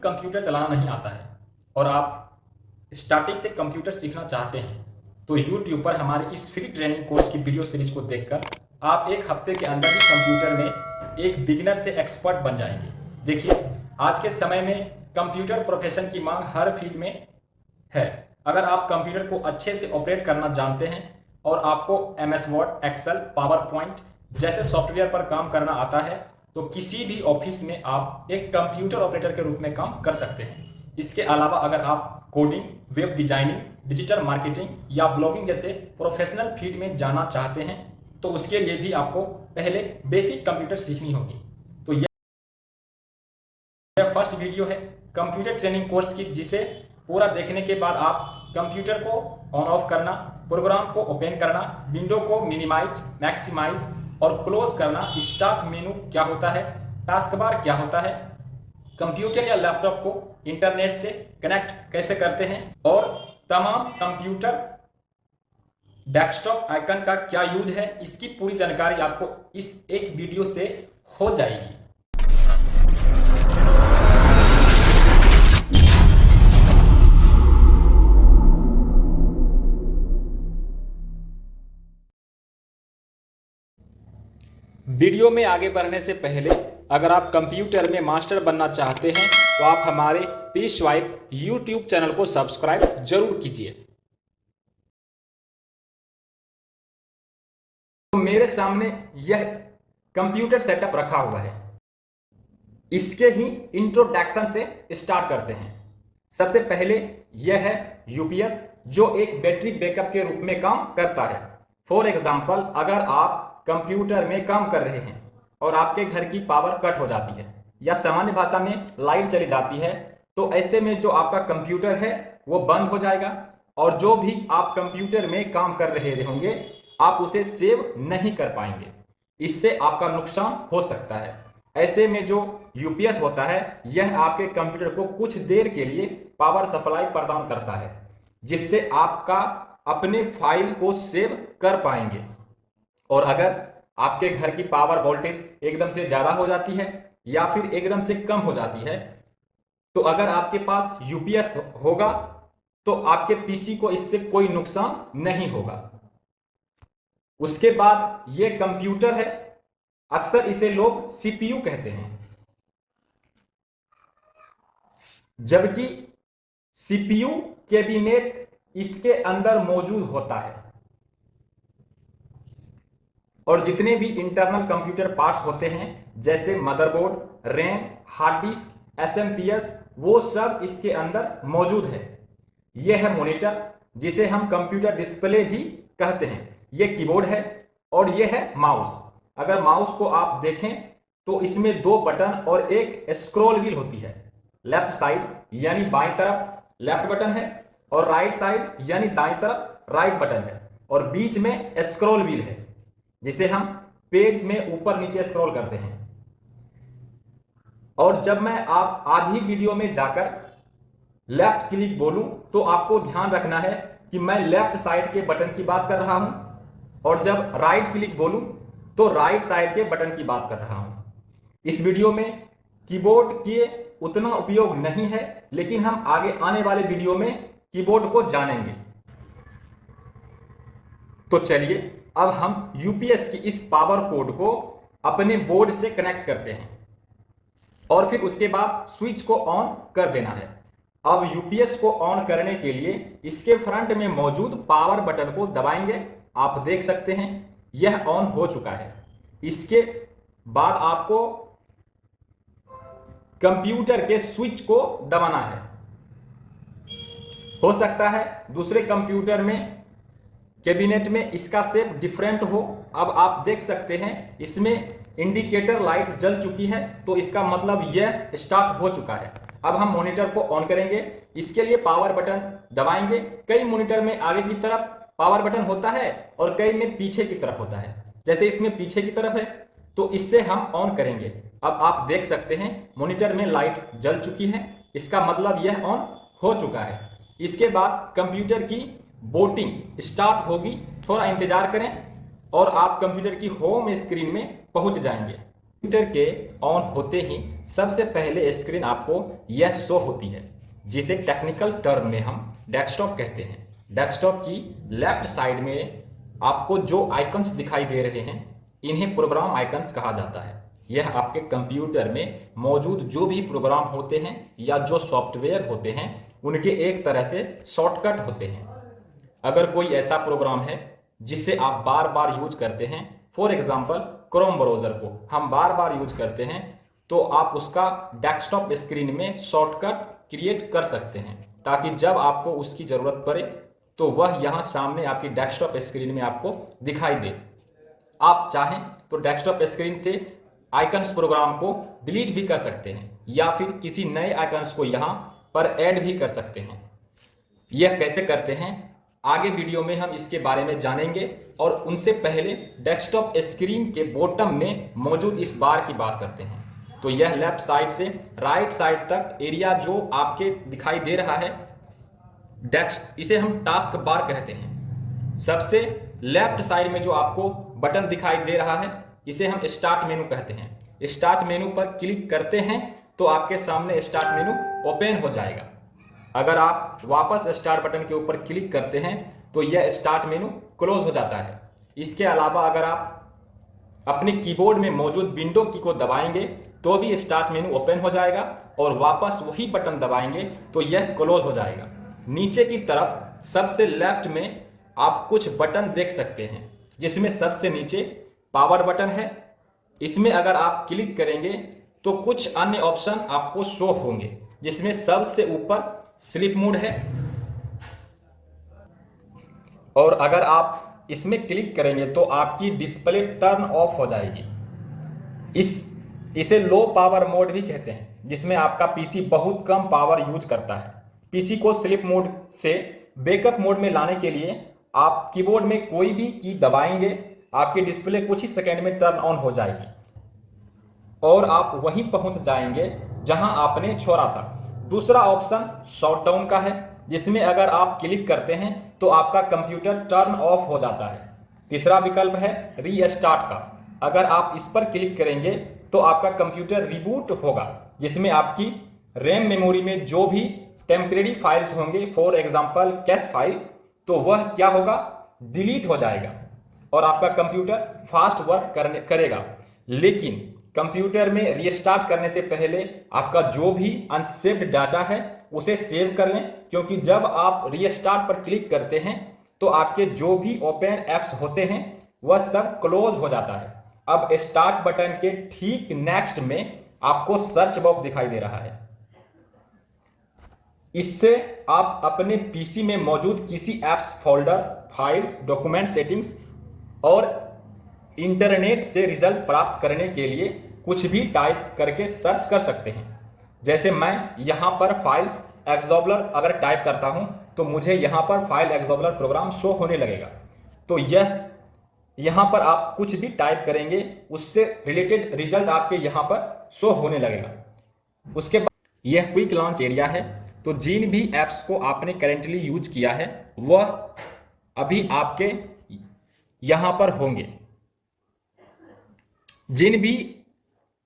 Computer चलाना नहीं आता है और आप स्टार्टिंग से कंप्यूटर सीखना चाहते हैं तो यूट्यूब पर हमारे इस फ्री ट्रेनिंग कोर्स की वीडियो सीरीज को देखकर आप एक हफ्ते के अंदर ही कंप्यूटर में एक बिगिनर से एक्सपर्ट बन जाएंगे। देखिए, आज के समय में कंप्यूटर प्रोफेशन की मांग हर फील्ड में है। अगर आप कंप्यूटर को अच्छे से ऑपरेट करना जानते हैं और आपको MS Word, Excel, PowerPoint जैसे सॉफ्टवेयर पर काम करना आता है तो किसी भी ऑफिस में आप एक कंप्यूटर ऑपरेटर के रूप में काम कर सकते हैं। इसके अलावा अगर आप coding, web designing, digital marketing या ब्लॉगिंग जैसे प्रोफेशनल फील्ड में जाना चाहते हैं तो उसके लिए भी आपको पहले बेसिक कंप्यूटर सीखनी होगी। तो यह फर्स्ट वीडियो है कंप्यूटर ट्रेनिंग कोर्स की, जिसे पूरा देखने के बाद आप कंप्यूटर को ऑन ऑफ करना, प्रोग्राम को ओपन करना, विंडो को मिनिमाइज, मैक्सिमाइज और क्लोज करना, स्टार्ट मेनू क्या होता है, टास्क बार क्या होता है, कंप्यूटर या लैपटॉप को इंटरनेट से कनेक्ट कैसे करते हैं और तमाम कंप्यूटर डेस्कटॉप आइकन का क्या यूज है, इसकी पूरी जानकारी आपको इस एक वीडियो से हो जाएगी। वीडियो में आगे बढ़ने से पहले अगर आप कंप्यूटर में मास्टर बनना चाहते हैं तो आप हमारे पीसवाइप यूट्यूब चैनल को सब्सक्राइब जरूर कीजिए। तो मेरे सामने यह कंप्यूटर सेटअप रखा हुआ है। इसके ही इंट्रोडक्शन से स्टार्ट करते हैं। सबसे पहले यह है यूपीएस, जो एक बैटरी बैकअप के रूप में काम करता है। फॉर एग्जाम्पल, अगर आप कंप्यूटर में काम कर रहे हैं और आपके घर की पावर कट हो जाती है या सामान्य भाषा में लाइट चली जाती है, तो ऐसे में जो आपका कंप्यूटर है वो बंद हो जाएगा और जो भी आप कंप्यूटर में काम कर रहे होंगे आप उसे सेव नहीं कर पाएंगे। इससे आपका नुकसान हो सकता है। ऐसे में जो यूपीएस होता है यह आपके कंप्यूटर को कुछ देर के लिए पावर सप्लाई प्रदान करता है, जिससे आपका अपने फाइल को सेव कर पाएंगे। और अगर आपके घर की पावर वोल्टेज एकदम से ज्यादा हो जाती है या फिर एकदम से कम हो जाती है, तो अगर आपके पास यूपीएस होगा तो आपके पीसी को इससे कोई नुकसान नहीं होगा। उसके बाद ये कंप्यूटर है, अक्सर इसे लोग सीपीयू कहते हैं, जबकि सीपीयू कैबिनेट इसके अंदर मौजूद होता है। और जितने भी इंटरनल कंप्यूटर पार्ट्स होते हैं जैसे motherboard, RAM, hard disk, SMPS, वो सब इसके अंदर मौजूद है। यह है मॉनिटर, जिसे हम कंप्यूटर डिस्प्ले भी कहते हैं। यह कीबोर्ड है और यह है माउस। अगर माउस को आप देखें तो इसमें दो बटन और एक स्क्रॉल व्हील होती है। लेफ्ट साइड यानी बाईं तरफ लेफ्ट बटन है और राइट साइड यानी दाईं तरफ राइट बटन है और बीच में स्क्रॉल व्हील है, जिसे हम पेज में ऊपर नीचे स्क्रॉल करते हैं। और जब मैं आप आधी वीडियो में जाकर लेफ्ट क्लिक बोलूं तो आपको ध्यान रखना है कि मैं लेफ्ट साइड के बटन की बात कर रहा हूं और जब राइट क्लिक बोलूं तो राइट साइड के बटन की बात कर रहा हूं। इस वीडियो में कीबोर्ड के उतना उपयोग नहीं है, लेकिन हम आगे आने वाले वीडियो में कीबोर्ड को जानेंगे। तो चलिए अब हम यूपीएस की इस पावर कोड को अपने बोर्ड से कनेक्ट करते हैं और फिर उसके बाद स्विच को ऑन कर देना है। अब यूपीएस को ऑन करने के लिए इसके फ्रंट में मौजूद पावर बटन को दबाएंगे। आप देख सकते हैं यह ऑन हो चुका है। इसके बाद आपको कंप्यूटर के स्विच को दबाना है। हो सकता है दूसरे कंप्यूटर में कैबिनेट में इसका शेप डिफरेंट हो। अब आप देख सकते हैं इसमें इंडिकेटर लाइट जल चुकी है, तो इसका मतलब यह स्टार्ट हो चुका है। अब हम मॉनिटर को ऑन करेंगे। इसके लिए पावर बटन दबाएंगे। कई मॉनिटर में आगे की तरफ पावर बटन होता है और कई में पीछे की तरफ होता है। जैसे इसमें पीछे की तरफ है तो इससे हम ऑन करेंगे। अब आप देख सकते हैं मॉनिटर में लाइट जल चुकी है, इसका मतलब यह ऑन हो चुका है। इसके बाद कंप्यूटर की बूटिंग स्टार्ट होगी। थोड़ा इंतजार करें और आप कंप्यूटर की होम स्क्रीन में पहुंच जाएंगे। कंप्यूटर के ऑन होते ही सबसे पहले स्क्रीन आपको यह शो होती है, जिसे टेक्निकल टर्म में हम डेस्कटॉप कहते हैं। डेस्कटॉप की लेफ्ट साइड में आपको जो आइकन्स दिखाई दे रहे हैं, इन्हें प्रोग्राम आइकन्स कहा जाता है। यह आपके कंप्यूटर में मौजूद जो भी प्रोग्राम होते हैं या जो सॉफ्टवेयर होते हैं, उनके एक तरह से शॉर्टकट होते हैं। अगर कोई ऐसा प्रोग्राम है जिसे आप बार बार यूज करते हैं, फॉर एग्जाम्पल क्रोम ब्राउजर को हम बार बार यूज करते हैं, तो आप उसका डेस्कटॉप स्क्रीन में शॉर्टकट क्रिएट कर सकते हैं, ताकि जब आपको उसकी जरूरत पड़े तो वह यहाँ सामने आपकी डेस्कटॉप स्क्रीन में आपको दिखाई दे। आप चाहें तो डेस्कटॉप स्क्रीन से आइकन्स प्रोग्राम को डिलीट भी कर सकते हैं, या फिर किसी नए आइकन्स को यहाँ पर ऐड भी कर सकते हैं। यह कैसे करते हैं, आगे वीडियो में हम इसके बारे में जानेंगे। और उनसे पहले डेस्कटॉप स्क्रीन के बॉटम में मौजूद इस बार की बात करते हैं। तो यह लेफ्ट साइड से राइट साइड तक एरिया जो आपके दिखाई दे रहा है, इसे हम टास्क बार कहते हैं। सबसे लेफ्ट साइड में जो आपको बटन दिखाई दे रहा है, इसे हम स्टार्ट मेनू कहते हैं। स्टार्ट मेनू पर क्लिक करते हैं तो आपके सामने स्टार्ट मेनू ओपन हो जाएगा। अगर आप वापस स्टार्ट बटन के ऊपर क्लिक करते हैं तो यह स्टार्ट मेनू क्लोज हो जाता है। इसके अलावा अगर आप अपने कीबोर्ड में मौजूद विंडो की को दबाएंगे तो भी स्टार्ट मेनू ओपन हो जाएगा, और वापस वही बटन दबाएंगे तो यह क्लोज हो जाएगा। नीचे की तरफ सबसे लेफ्ट में आप कुछ बटन देख सकते हैं, जिसमें सबसे नीचे पावर बटन है। इसमें अगर आप क्लिक करेंगे तो कुछ अन्य ऑप्शन आपको शो होंगे, जिसमें सबसे ऊपर स्लीप मोड है, और अगर आप इसमें क्लिक करेंगे तो आपकी डिस्प्ले टर्न ऑफ हो जाएगी। इसे लो पावर मोड भी कहते हैं, जिसमें आपका पीसी बहुत कम पावर यूज करता है। पीसी को स्लीप मोड से बैकअप मोड में लाने के लिए आप कीबोर्ड में कोई भी की दबाएंगे, आपकी डिस्प्ले कुछ ही सेकंड में टर्न ऑन हो जाएगी और आप वहीं पहुंच जाएंगे जहां आपने छोड़ा था। दूसरा ऑप्शन शॉट डाउन का है, जिसमें अगर आप क्लिक करते हैं तो आपका कंप्यूटर टर्न ऑफ हो जाता है। तीसरा विकल्प है रीस्टार्ट का। अगर आप इस पर क्लिक करेंगे तो आपका कंप्यूटर रिबूट होगा, जिसमें आपकी रैम मेमोरी में जो भी टेम्परेरी फाइल्स होंगे, फॉर एग्जांपल कैश फाइल, तो वह क्या होगा, डिलीट हो जाएगा और आपका कंप्यूटर फास्ट वर्क करेगा। लेकिन कंप्यूटर में रीस्टार्ट करने से पहले आपका जो भी अनसेव्ड डाटा है उसे सेव कर लें, क्योंकि जब आप रीस्टार्ट पर क्लिक करते हैं तो आपके जो भी ओपन ऐप्स होते हैं वह सब क्लोज हो जाता है। अब स्टार्ट बटन के ठीक नेक्स्ट में आपको सर्च बॉक्स दिखाई दे रहा है। इससे आप अपने पीसी में मौजूद किसी apps, folder, files, document settings और इंटरनेट से रिजल्ट प्राप्त करने के लिए कुछ भी टाइप करके सर्च कर सकते हैं। जैसे मैं यहाँ पर फाइल्स एक्सप्लोरर अगर टाइप करता हूँ तो मुझे यहाँ पर फाइल एक्सप्लोरर प्रोग्राम शो होने लगेगा। तो यहाँ पर आप कुछ भी टाइप करेंगे उससे रिलेटेड रिजल्ट आपके यहाँ पर शो होने लगेगा। उसके बाद यह क्विक लॉन्च एरिया है, तो जिन भी ऐप्स को आपने करेंटली यूज किया है वह अभी आपके यहाँ पर होंगे। जिन भी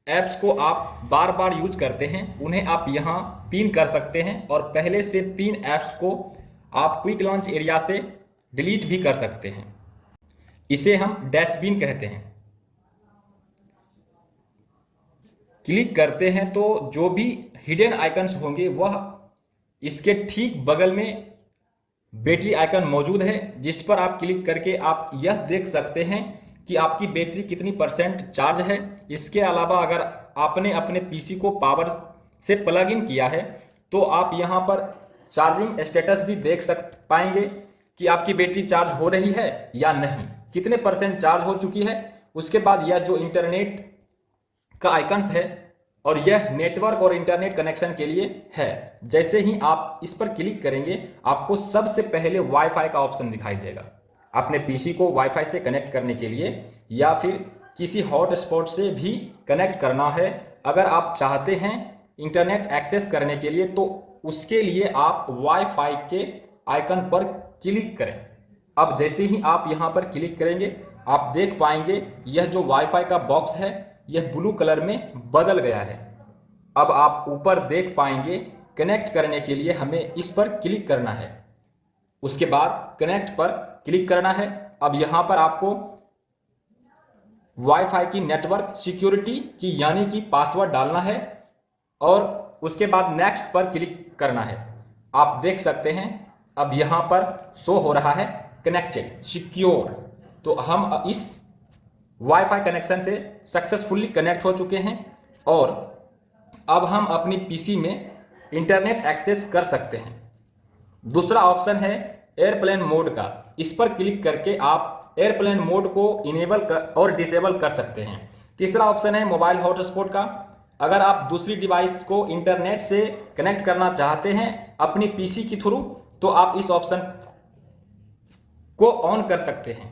ऐप्स को आप बार बार यूज करते हैं उन्हें आप यहाँ पिन कर सकते हैं, और पहले से पिन ऐप्स को आप क्विक लॉन्च एरिया से डिलीट भी कर सकते हैं। इसे हम डैशबिन कहते हैं। क्लिक करते हैं तो जो भी हिडन आइकन्स होंगे वह इसके ठीक बगल में बैटरी आइकन मौजूद है, जिस पर आप क्लिक करके आप यह देख सकते हैं कि आपकी बैटरी कितनी % चार्ज है। इसके अलावा अगर आपने अपने पीसी को पावर से प्लग इन किया है तो आप यहाँ पर चार्जिंग स्टेटस भी देख पाएंगे कि आपकी बैटरी चार्ज हो रही है या नहीं, कितने % चार्ज हो चुकी है। उसके बाद यह जो इंटरनेट का आइकन्स है, और यह नेटवर्क और इंटरनेट कनेक्शन के लिए है। जैसे ही आप इस पर क्लिक करेंगे आपको सबसे पहले वाईफाई का ऑप्शन दिखाई देगा। अपने पीसी को वाईफाई से कनेक्ट करने के लिए या फिर किसी हॉटस्पॉट से भी कनेक्ट करना है, अगर आप चाहते हैं इंटरनेट एक्सेस करने के लिए, तो उसके लिए आप वाईफाई के आइकन पर क्लिक करें। अब जैसे ही आप यहां पर क्लिक करेंगे आप देख पाएंगे यह जो वाईफाई का बॉक्स है यह ब्लू कलर में बदल गया है। अब आप ऊपर देख पाएंगे, कनेक्ट करने के लिए हमें इस पर क्लिक करना है। उसके बाद कनेक्ट पर क्लिक करना है। अब यहाँ पर आपको वाईफाई की नेटवर्क सिक्योरिटी की यानी कि पासवर्ड डालना है और उसके बाद नेक्स्ट पर क्लिक करना है। आप देख सकते हैं अब यहाँ पर शो हो रहा है कनेक्टेड सिक्योर। तो हम इस वाईफाई कनेक्शन से सक्सेसफुली कनेक्ट हो चुके हैं और अब हम अपनी पीसी में इंटरनेट एक्सेस कर सकते हैं। दूसरा ऑप्शन है एयरप्लेन मोड का। इस पर क्लिक करके आप एयरप्लेन मोड को इनेबल और डिसेबल कर सकते हैं। तीसरा ऑप्शन है मोबाइल हॉटस्पॉट का। अगर आप दूसरी डिवाइस को इंटरनेट से कनेक्ट करना चाहते हैं अपनी पीसी के थ्रू, तो आप इस ऑप्शन को ऑन कर सकते हैं।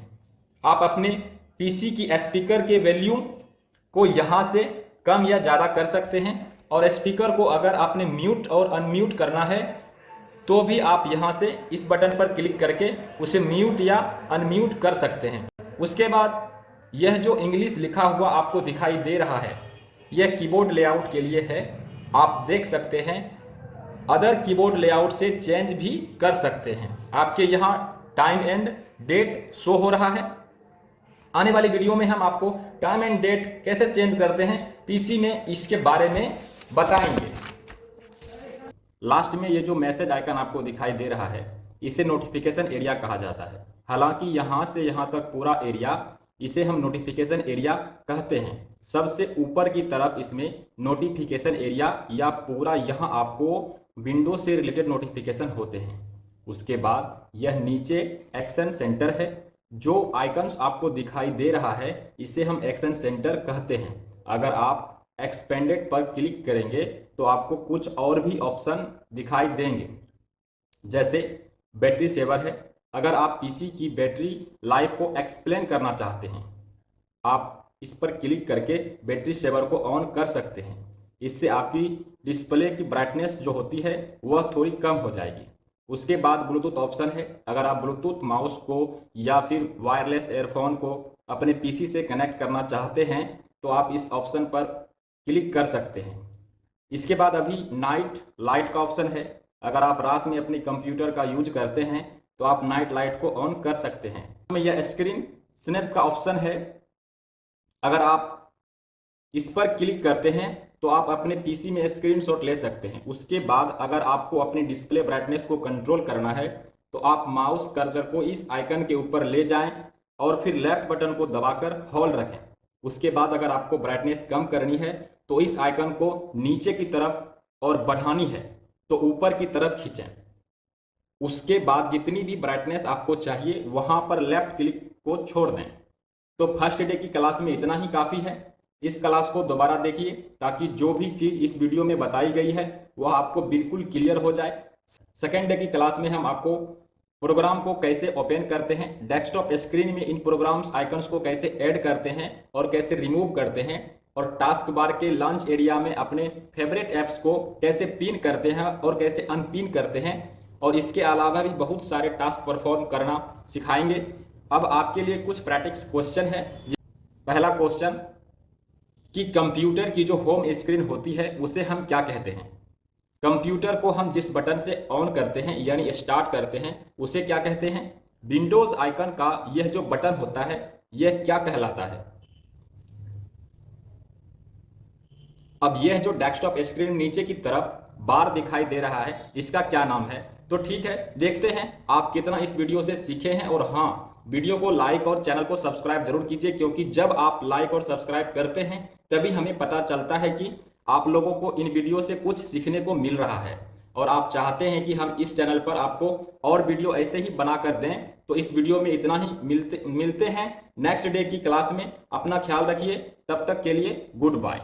आप अपने पीसी की स्पीकर के वॉल्यूम को यहां से कम या ज़्यादा कर सकते हैं और स्पीकर को अगर आपने म्यूट और अनम्यूट करना है तो भी आप यहां से इस बटन पर क्लिक करके उसे म्यूट या अनम्यूट कर सकते हैं। उसके बाद यह जो इंग्लिश लिखा हुआ आपको दिखाई दे रहा है, यह कीबोर्ड लेआउट के लिए है। आप देख सकते हैं अदर कीबोर्ड लेआउट से चेंज भी कर सकते हैं। आपके यहाँ टाइम एंड डेट शो हो रहा है। आने वाली वीडियो में हम आपको टाइम एंड डेट कैसे चेंज करते हैं पीसी में, इसके बारे में बताएंगे। लास्ट में ये जो मैसेज आइकन आपको दिखाई दे रहा है, इसे नोटिफिकेशन एरिया कहा जाता है। हालांकि यहाँ से यहाँ तक पूरा एरिया, इसे हम नोटिफिकेशन एरिया कहते हैं। सबसे ऊपर की तरफ इसमें नोटिफिकेशन एरिया या पूरा यहाँ आपको विंडोज से रिलेटेड नोटिफिकेशन होते हैं। उसके बाद यह नीचे एक्शन सेंटर है। जो आइकन्स आपको दिखाई दे रहा है इसे हम एक्शन सेंटर कहते हैं। अगर आप एक्सपेंडेड पर क्लिक करेंगे तो आपको कुछ और भी ऑप्शन दिखाई देंगे, जैसे बैटरी सेवर है। अगर आप पीसी की बैटरी लाइफ को एक्सप्लेन करना चाहते हैं, आप इस पर क्लिक करके बैटरी सेवर को ऑन कर सकते हैं। इससे आपकी डिस्प्ले की ब्राइटनेस जो होती है वह थोड़ी कम हो जाएगी। उसके बाद ब्लूटूथ ऑप्शन है। अगर आप ब्लूटूथ माउस को या फिर वायरलेस एयरफोन को अपने पीसी से कनेक्ट करना चाहते हैं तो आप इस ऑप्शन पर क्लिक कर सकते हैं। इसके बाद अभी नाइट लाइट का ऑप्शन है। अगर आप रात में अपने कंप्यूटर का यूज करते हैं तो आप नाइट लाइट को ऑन कर सकते हैं। इसमें यह स्क्रीन स्नैप का ऑप्शन है। अगर आप इस पर क्लिक करते हैं तो आप अपने पीसी में स्क्रीनशॉट ले सकते हैं। उसके बाद अगर आपको अपनी डिस्प्ले ब्राइटनेस को कंट्रोल करना है तो आप माउस कर्सर को इस आइकन के ऊपर ले जाएं और फिर लेफ्ट बटन को दबाकर होल्ड रखें। उसके बाद अगर आपको ब्राइटनेस कम करनी है तो इस आइकन को नीचे की तरफ और बढ़ानी है तो ऊपर की तरफ खींचें। उसके बाद जितनी भी ब्राइटनेस आपको चाहिए वहां पर लेफ्ट क्लिक को छोड़ दें। तो फर्स्ट डे की क्लास में इतना ही काफ़ी है। इस क्लास को दोबारा देखिए ताकि जो भी चीज़ इस वीडियो में बताई गई है वह आपको बिल्कुल क्लियर हो जाए। सेकेंड डे की क्लास में हम आपको प्रोग्राम को कैसे ओपन करते हैं, डेस्कटॉप स्क्रीन में इन प्रोग्राम्स आइकन्स को कैसे ऐड करते हैं और कैसे रिमूव करते हैं, और टास्क बार के लॉन्च एरिया में अपने फेवरेट ऐप्स को कैसे पिन करते हैं और कैसे अनपिन करते हैं, और इसके अलावा भी बहुत सारे टास्क परफॉर्म करना सिखाएंगे। अब आपके लिए कुछ प्रैक्टिस क्वेश्चन है। पहला क्वेश्चन कि कंप्यूटर की जो होम स्क्रीन होती है उसे हम क्या कहते हैं। कंप्यूटर को हम जिस बटन से ऑन करते हैं यानी स्टार्ट करते हैं उसे क्या कहते हैं। विंडोज आइकन का यह जो बटन होता है यह क्या कहलाता है। अब यह जो डेस्कटॉप स्क्रीन नीचे की तरफ बार दिखाई दे रहा है इसका क्या नाम है। तो ठीक है, देखते हैं आप कितना इस वीडियो से सीखे हैं। और हाँ, वीडियो को लाइक और चैनल को सब्सक्राइब जरूर कीजिए, क्योंकि जब आप लाइक और सब्सक्राइब करते हैं तभी हमें पता चलता है कि आप लोगों को इन वीडियो से कुछ सीखने को मिल रहा है और आप चाहते हैं कि हम इस चैनल पर आपको और वीडियो ऐसे ही बना कर दें। तो इस वीडियो में इतना ही, मिलते हैं नेक्स्ट डे की क्लास में। अपना ख्याल रखिए, तब तक के लिए गुड बाय।